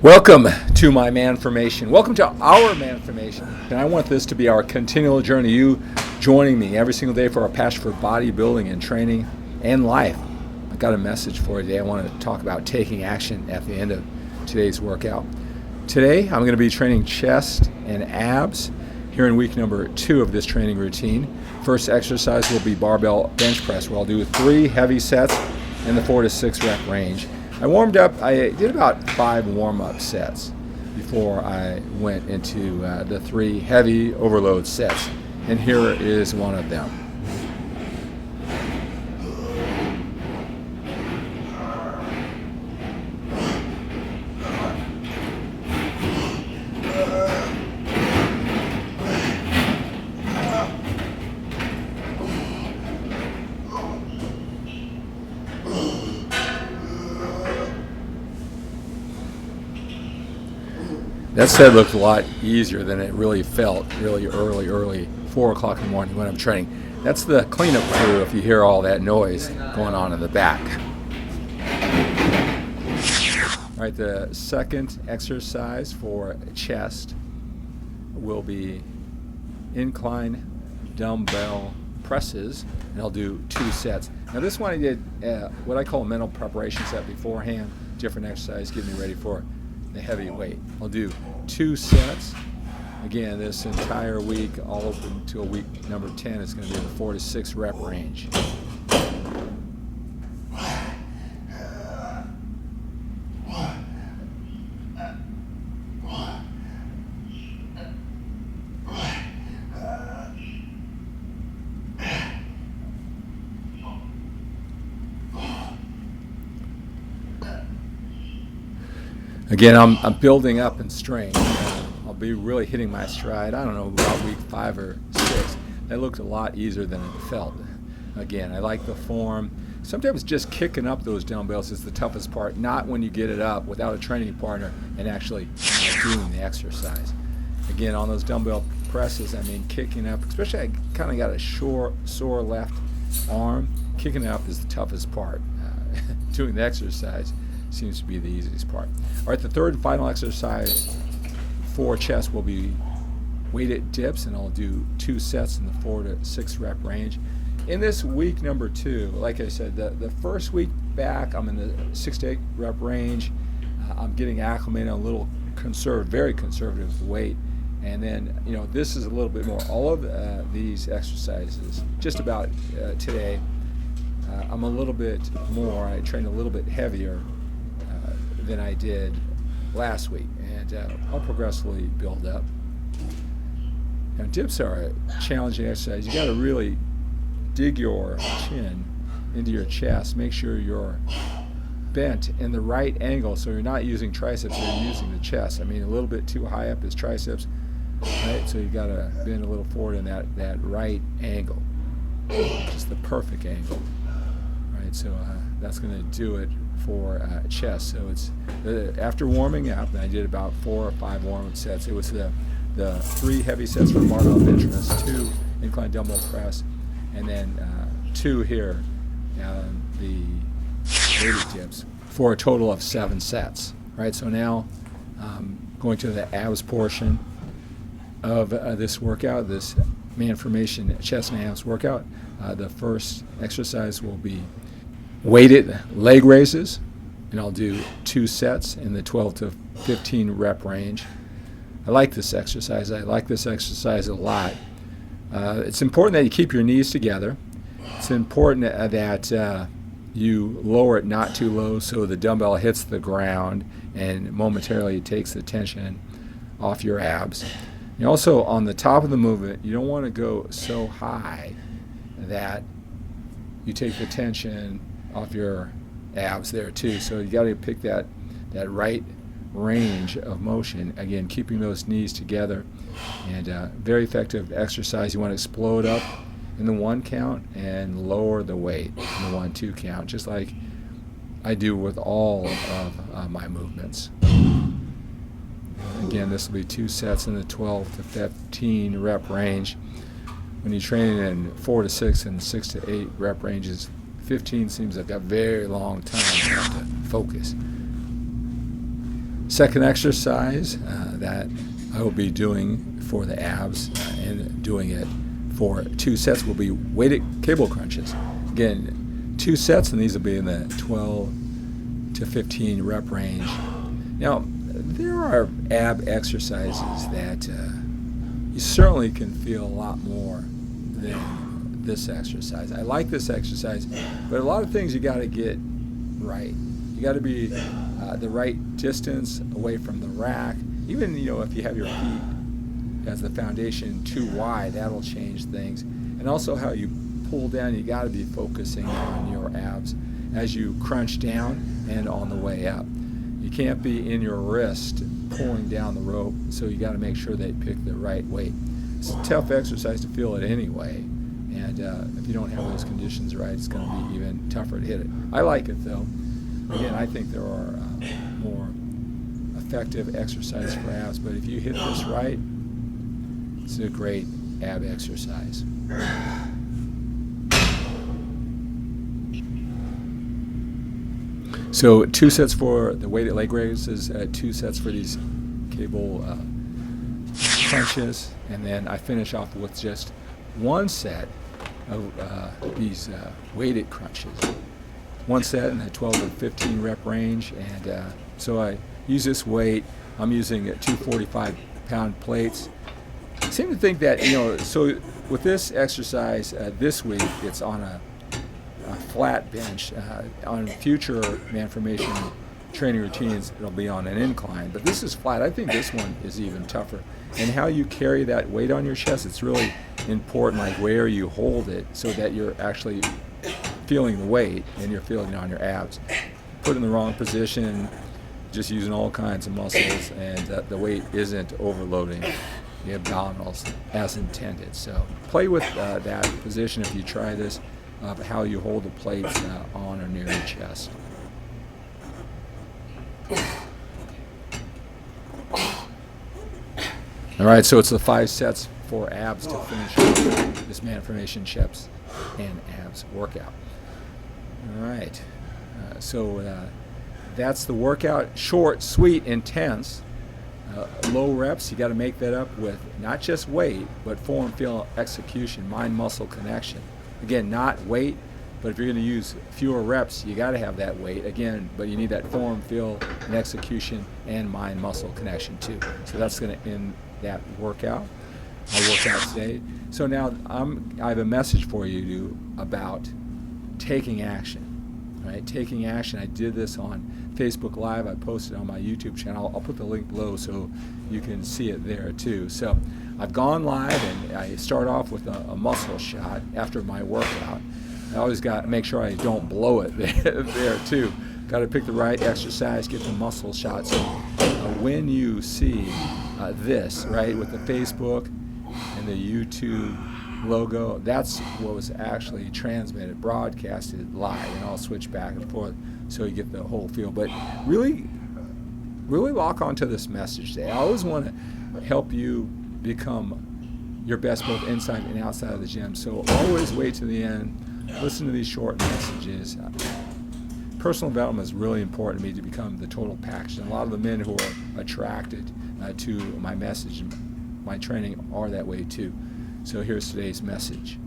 Welcome to my MANformation. Welcome to our MANformation. And I want this to be our continual journey. You joining me every single day for our passion for bodybuilding and training and life. I've got a message for you today. I want to talk about taking action at the end of today's workout. Today, I'm going to be training chest and abs here in week number 2 of this training routine. First exercise will be barbell bench press, where I'll do 3 heavy sets in the 4 to 6 rep range. I warmed up, I did about 5 warm-up sets before I went into the 3 heavy overload sets. And here is one of them. That set looked a lot easier than it really felt really early, 4 o'clock in the morning when I'm training. That's the cleanup crew if you hear all that noise going on in the back. All right, the second exercise for chest will be incline dumbbell presses, and I'll do 2 sets. Now this one I did what I call a mental preparation set beforehand, different exercise, get me ready for the heavy weight. I'll do 2 sets. Again, this entire week, all open until week number 10, is going to be in the 4 to 6 rep range. Again, I'm building up in strength. I'll be really hitting my stride, I don't know, about week 5 or 6. That looked a lot easier than it felt. Again, I like the form. Sometimes just kicking up those dumbbells is the toughest part, not when you get it up without a training partner and actually doing the exercise. Again, on those dumbbell presses, I mean, kicking up, especially I kind of got a sore left arm. Kicking up is the toughest part. Doing the exercise seems to be the easiest part. All right, the third and final exercise for chest will be weighted dips, and I'll do 2 sets in the 4 to 6 rep range. In this week number 2, like I said, the first week back, I'm in the 6 to 8 rep range. I'm getting acclimated, a little very conservative weight. And then, this is a little bit more. All of these exercises, just about today, I'm a little bit more, I train a little bit heavier than I did last week, and I'll progressively build up. Now, dips are a challenging exercise. You got to really dig your chin into your chest. Make sure you're bent in the right angle, so you're not using triceps, you're using the chest. I mean, a little bit too high up is triceps, right? So you got to bend a little forward in that right angle, just the perfect angle, right? So that's going to do it for chest. So it's after warming up, and I did about 4 or 5 warm-up sets. It was the 3 heavy sets for barbell bench press, 2 incline dumbbell press, and then 2 here, the weighted dips, for a total of 7 sets. Right. So now going to the abs portion of this workout, this MANformation chest and abs workout. The first exercise will be weighted leg raises, and I'll do 2 sets in the 12 to 15 rep range. I like this exercise. I like this exercise a lot. It's important that you keep your knees together. It's important that you lower it not too low so the dumbbell hits the ground and momentarily it takes the tension off your abs. And also, on the top of the movement, you don't want to go so high that you take the tension off your abs there too. So you got to pick that right range of motion. Again, keeping those knees together, and very effective exercise. You want to explode up in the 1 count and lower the weight in the 1-2 count, just like I do with all of my movements. Again, this will be 2 sets in the 12 to 15 rep range. When you're training in 4 to 6 and 6 to 8 rep ranges, 15 seems like a very long time to have to focus. Second exercise that I will be doing for the abs and doing it for 2 sets will be weighted cable crunches. Again, 2 sets, and these will be in the 12 to 15 rep range. Now, there are ab exercises that you certainly can feel a lot more than this exercise. I like this exercise, but a lot of things you got to get right. You got to be the right distance away from the rack. Even if you have your feet as the foundation too wide, that'll change things. And also how you pull down, you got to be focusing on your abs as you crunch down and on the way up. You can't be in your wrist pulling down the rope, so you got to make sure that you pick the right weight. It's a tough exercise to feel it anyway, and if you don't have those conditions right, it's going to be even tougher to hit it. I like it though. Again, I think there are more effective exercises for abs, but if you hit this right, it's a great ab exercise. So 2 sets for the weighted leg raises, 2 sets for these cable crunches, and then I finish off with just 1 set of these weighted crunches. 1 set in the 12 to 15 rep range, and so I use this weight. I'm using 2 45-pound plates. I seem to think that, so with this exercise this week, it's on a flat bench. On future MANformation training routines, it'll be on an incline, but this is flat. I think this one is even tougher. And how you carry that weight on your chest, it's really important, like where you hold it so that you're actually feeling the weight and you're feeling it on your abs. Put it in the wrong position, just using all kinds of muscles, and the weight isn't overloading the abdominals as intended. So play with that position if you try this, how you hold the plates on or near your chest. All right, so it's the 5 sets for abs to finish this MANformation chest and abs workout. All right, so that's the workout. Short, sweet, intense. Low reps, you got to make that up with not just weight, but form, feel, execution, mind-muscle connection. Again, not weight, but if you're going to use fewer reps, you got to have that weight. Again, but you need that form, feel, and execution, and mind-muscle connection too. So that's going to end that workout. Our workout today. So now I have a message for you about taking action. Right, taking action. I did this on Facebook Live. I posted on my YouTube channel. I'll put the link below so you can see it there too. So I've gone live, and I start off with a muscle shot after my workout. I always got to make sure I don't blow it there too. Got to pick the right exercise, get the muscle shot. So when you see this, right, with the Facebook and the YouTube logo, that's what was actually transmitted, broadcasted live, and I'll switch back and forth so you get the whole feel. But really lock onto this message today. I always want to help you become your best both inside and outside of the gym, so always wait to the end, listen to these short messages. Personal development is really important to me to become the total package, and a lot of the men who are attracted to my message and my training are that way too. So here's today's message.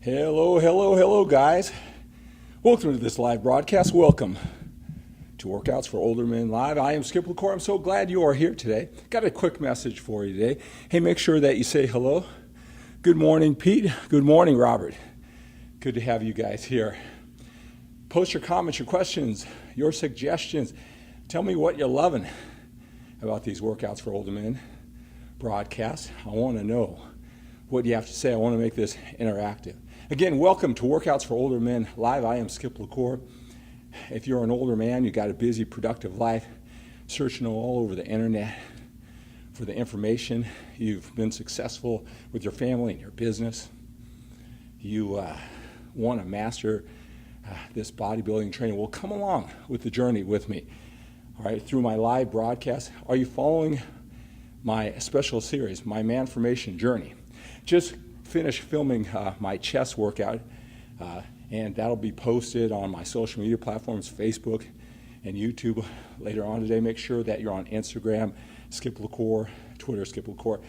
Hello, guys. Welcome to this live broadcast. Welcome to Workouts for Older Men Live. I am Skip LaCour. I'm so glad you are here today. Got a quick message for you today. Hey, make sure that you say hello. Good morning, Pete. Good morning, Robert. Good to have you guys here. Post your comments, your questions, your suggestions. Tell me what you're loving about these Workouts for Older Men broadcast. I want to know what you have to say. I want to make this interactive. Again, welcome to Workouts for Older Men Live. I am Skip LaCour. If you're an older man, you've got a busy, productive life, searching all over the internet for the information. You've been successful with your family and your business. You want to master this bodybuilding training. Well, come along with the journey with me. All right, through my live broadcast. Are you following my special series, my MANformation journey? Just finished filming my chest workout and that'll be posted on my social media platforms, Facebook and YouTube later on today. Make sure that you're on Instagram, Skip LaCour, Twitter, Skip LaCour.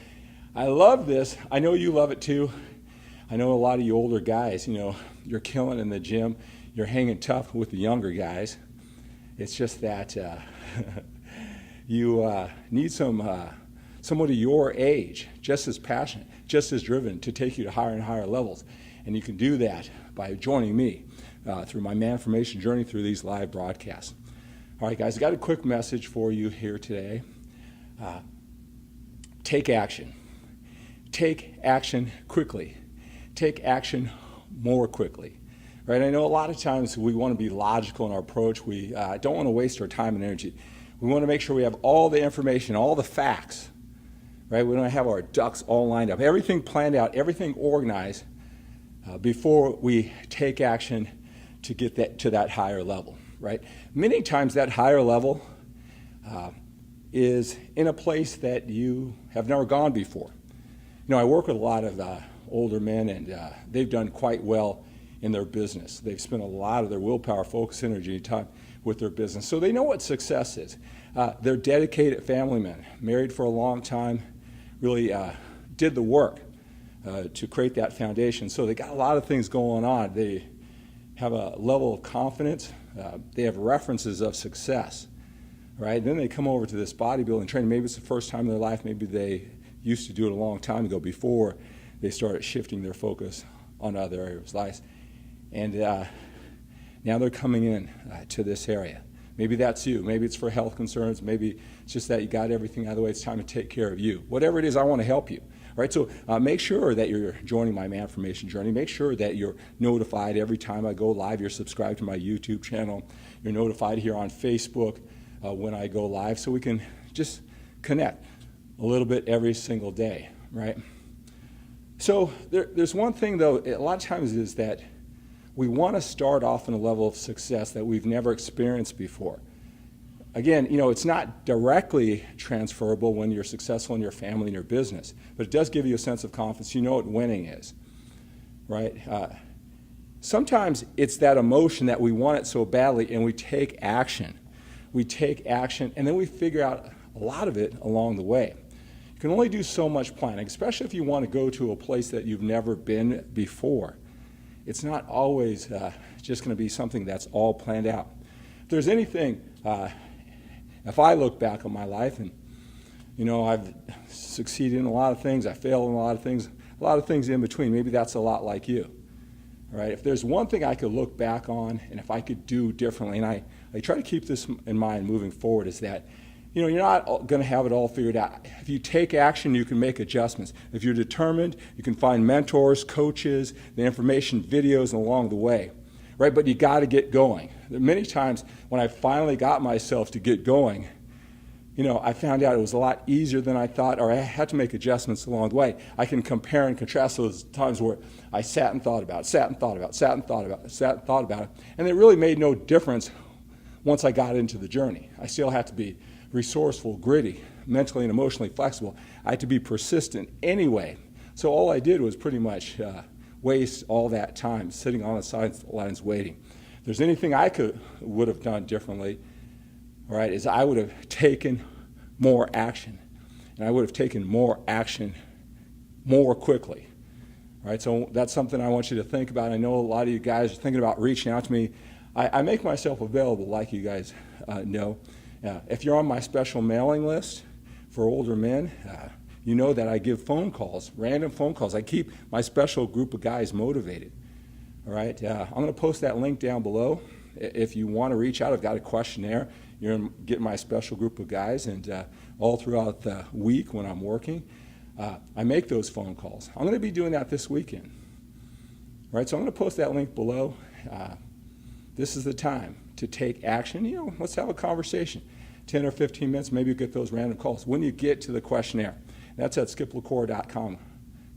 I love this. I know you love it too. I know a lot of you older guys, you're killing in the gym. You're hanging tough with the younger guys. It's just that you need somebody your age, just as passionate, just as driven to take you to higher and higher levels. And you can do that by joining me through my MANformation journey through these live broadcasts. All right, guys, I got a quick message for you here today. Take action. Take action quickly. Take action more quickly. Right? I know a lot of times we want to be logical in our approach. We don't want to waste our time and energy. We want to make sure we have all the information, all the facts. Right? We want to have our ducks all lined up, everything planned out, everything organized before we take action to get to that higher level. Right? Many times that higher level is in a place that you have never gone before. I work with a lot of older men, and they've done quite well in their business. They've spent a lot of their willpower, focus, energy, time with their business. So they know what success is. They're dedicated family men, married for a long time, really did the work to create that foundation. So they got a lot of things going on. They have a level of confidence. They have references of success, right? Then they come over to this bodybuilding training. Maybe it's the first time in their life. Maybe they used to do it a long time ago before they started shifting their focus on other areas of life. And now they're coming in to this area. Maybe that's you. Maybe it's for health concerns. Maybe it's just that you got everything out of the way. It's time to take care of you. Whatever it is, I want to help you. All right, so make sure that you're joining my MANformation journey. Make sure that you're notified every time I go live. You're subscribed to my YouTube channel. You're notified here on Facebook when I go live, so we can just connect a little bit every single day, right? So there's one thing, though, a lot of times is that we want to start off in a level of success that we've never experienced before. Again, it's not directly transferable when you're successful in your family and your business, but it does give you a sense of confidence. You know what winning is, right? Sometimes it's that emotion that we want it so badly, and we take action. We take action, and then we figure out a lot of it along the way. You can only do so much planning, especially if you want to go to a place that you've never been before. It's not always just going to be something that's all planned out. If there's anything, if I look back on my life and, I've succeeded in a lot of things, I failed in a lot of things in between, maybe that's a lot like you. Right? If there's one thing I could look back on and if I could do differently, and I try to keep this in mind moving forward, is that you're not going to have it all figured out. If you take action, you can make adjustments. If you're determined, you can find mentors, coaches, the information, videos along the way, right? But you got to get going. Many times when I finally got myself to get going, I found out it was a lot easier than I thought, or I had to make adjustments along the way. I can compare and contrast those times where I sat and thought about it, and it really made no difference once I got into the journey. I still had to be resourceful, gritty, mentally and emotionally flexible. I had to be persistent anyway. So all I did was pretty much waste all that time sitting on the sidelines waiting. If there's anything I would have done differently, all right, is I would have taken more action. And I would have taken more action more quickly. All right, so that's something I want you to think about. I know a lot of you guys are thinking about reaching out to me. I make myself available, like you guys know. If you're on my special mailing list for older men, you know that I give phone calls, random phone calls. I keep my special group of guys motivated. All right, I'm going to post that link down below. If you want to reach out, I've got a questionnaire. You're going to get my special group of guys, and all throughout the week when I'm working, I make those phone calls. I'm going to be doing that this weekend. All right, so I'm going to post that link below. This is the time to take action. Let's have a conversation. 10 or 15 minutes, maybe you get those random calls. When you get to the questionnaire, that's at skiplacour.com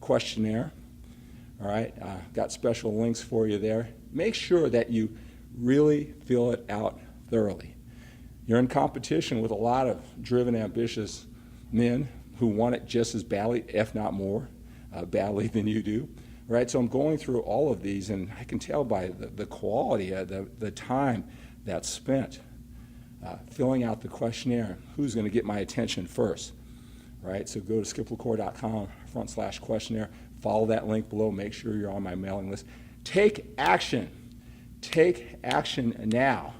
questionnaire. All right, got special links for you there. Make sure that you really fill it out thoroughly. You're in competition with a lot of driven, ambitious men who want it just as badly, if not more badly than you do. right? So I'm going through all of these, and I can tell by the quality, the time that's spent filling out the questionnaire, who's going to get my attention first, right? So go to skiplacour.com/questionnaire, follow that link below, make sure you're on my mailing list. Take action. Take action now.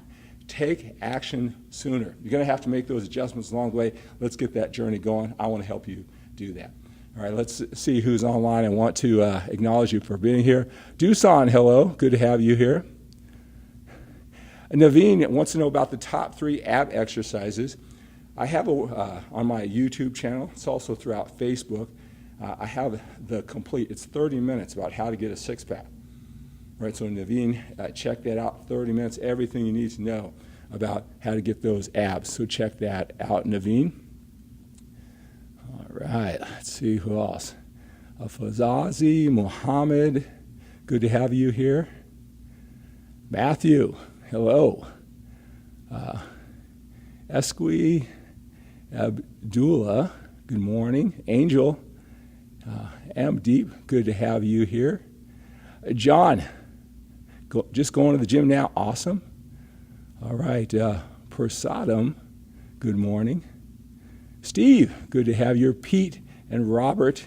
Take action sooner. You're going to have to make those adjustments along the way. Let's get that journey going. I want to help you do that. All right, let's see who's online. I want to acknowledge you for being here. Dusan, hello. Good to have you here. Naveen wants to know about the top 3 ab exercises. I have on my YouTube channel. It's also throughout Facebook. I have the complete, it's 30 minutes about how to get a six-pack. Right, so Naveen, check that out, 30 minutes, everything you need to know about how to get those abs. So check that out, Naveen. All right, let's see who else. Fazazi, Mohammed, good to have you here. Matthew, hello. Esqui, Abdullah, good morning. Angel, Amdeep, good to have you here. John, just going to the gym now, awesome. All right, Prasadam, good morning. Steve, good to have you. Pete and Robert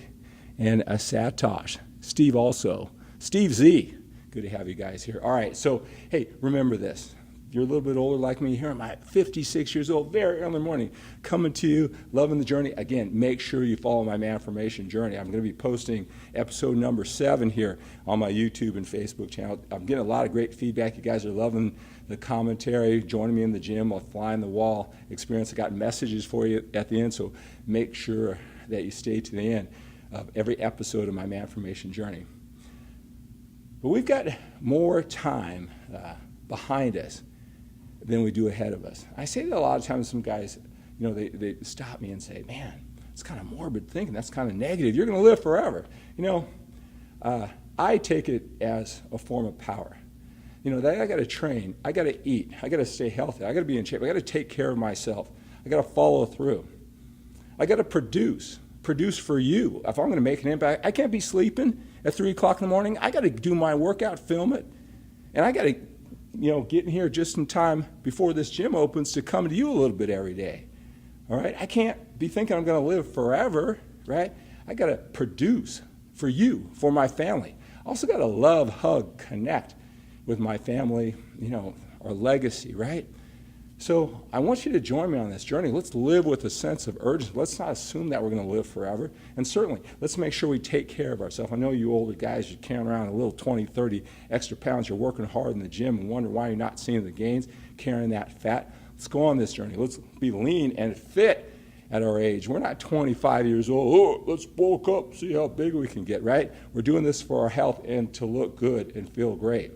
and Asatosh. Steve also. Steve Z, good to have you guys here. All right, so, hey, remember this. If you're a little bit older like me, here I'm at 56 years old, very early in the morning, coming to you, loving the journey. Again, make sure you follow my MANformation journey. I'm going to be posting episode number 7 here on my YouTube and Facebook channel. I'm getting a lot of great feedback. You guys are loving the commentary, joining me in the gym, a fly-in the wall experience. I got messages for you at the end, so make sure that you stay to the end of every episode of my MANformation journey. But we've got more time behind us than we do ahead of us. I say that a lot of times. Some guys, they stop me and say, man, it's kind of morbid thinking. That's kind of negative. You're going to live forever. I take it as a form of power. That I got to train. I got to eat. I got to stay healthy. I got to be in shape. I got to take care of myself. I got to follow through. I got to produce for you. If I'm going to make an impact, I can't be sleeping at 3 o'clock in the morning. I got to do my workout, film it, and I got to get in here just in time before this gym opens to come to you a little bit every day. All right? I can't be thinking I'm going to live forever, right? I got to produce for you, for my family. I also got to love, hug, connect with my family, our legacy, right? So I want you to join me on this journey. Let's live with a sense of urgency. Let's not assume that we're going to live forever. And certainly, let's make sure we take care of ourselves. I know you older guys, you're carrying around a little 20, 30 extra pounds. You're working hard in the gym and wonder why you're not seeing the gains, carrying that fat. Let's go on this journey. Let's be lean and fit at our age. We're not 25 years old. Oh, let's bulk up, see how big we can get, right? We're doing this for our health and to look good and feel great.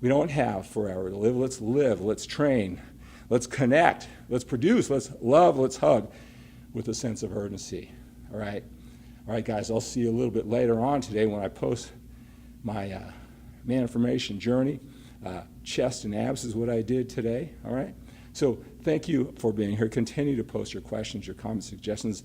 We don't have forever to live. Let's live. Let's train. Let's connect, let's produce, let's love, let's hug with a sense of urgency, all right? All right, guys, I'll see you a little bit later on today when I post my MANformation journey. Chest and abs is what I did today, all right? So thank you for being here. Continue to post your questions, your comments, suggestions.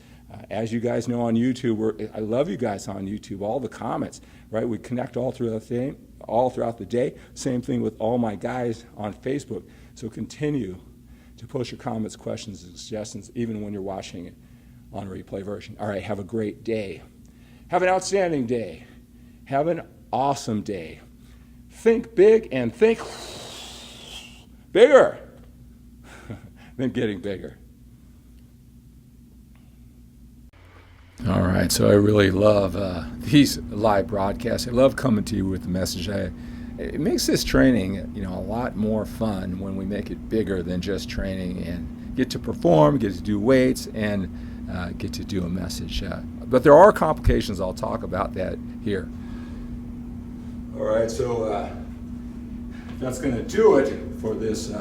As you guys know on YouTube, I love you guys on YouTube, all the comments, right? We connect all throughout the day. Same thing with all my guys on Facebook. So continue to post your comments, questions, and suggestions, even when you're watching it on replay version. All right, have a great day. Have an outstanding day. Have an awesome day. Think big and think bigger than getting bigger. All right, so I really love these live broadcasts. I love coming to you with the message. It makes this training, a lot more fun when we make it bigger than just training and get to perform, get to do weights, and get to do a message. But there are complications. I'll talk about that here. All right, so that's going to do it for this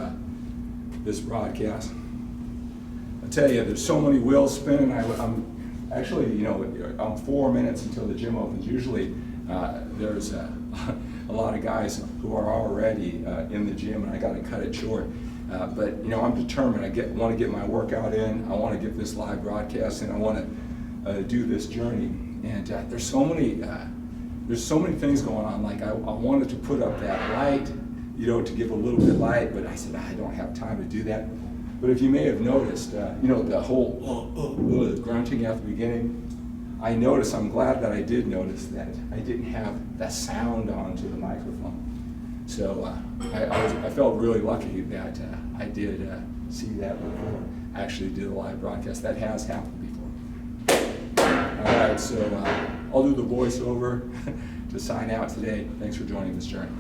this broadcast. I tell you, there's so many wheels spinning. I'm actually, I'm 4 minutes until the gym opens. Usually, there's a lot of guys who are already in the gym, and I got to cut it short. But I'm determined. I want to get my workout in. I want to get this live broadcast in. I want to do this journey. And there's so many there's so many things going on. Like I wanted to put up that light, to give a little bit of light, but I said, I don't have time to do that. But if you may have noticed, the whole grunting at the beginning, I'm glad that I did notice that I didn't have that sound onto the microphone. So I felt really lucky that I did see that before I actually did a live broadcast. That has happened before. All right, so I'll do the voiceover to sign out today. Thanks for joining this journey.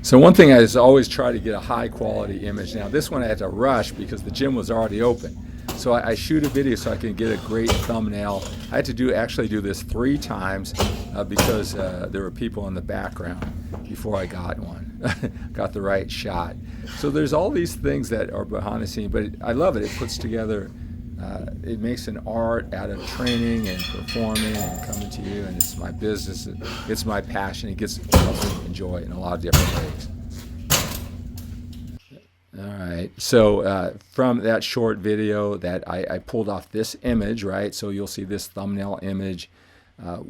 So one thing is always try to get a high quality image. Now this one I had to rush because the gym was already open. So I shoot a video so I can get a great thumbnail. I had to actually do this 3 times because there were people in the background before I got one, got the right shot. So there's all these things that are behind the scene, but I love it. It puts together, it makes an art out of training and performing and coming to you, and it's my business, it's my passion. It gets to enjoy it in a lot of different ways. All right, so from that short video that I pulled off this image, right? So you'll see this thumbnail image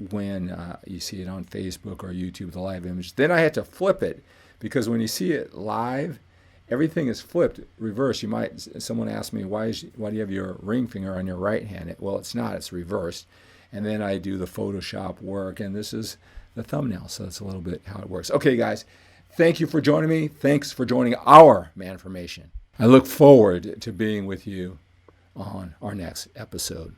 when you see it on Facebook or YouTube, the live image. Then I had to flip it because when you see it live, everything is flipped, reversed. Someone asked me, why do you have your ring finger on your right hand? Well, it's not, it's reversed. And then I do the Photoshop work, and this is the thumbnail. So that's a little bit how it works. Okay, guys. Thank you for joining me. Thanks for joining our MANformation. I look forward to being with you on our next episode.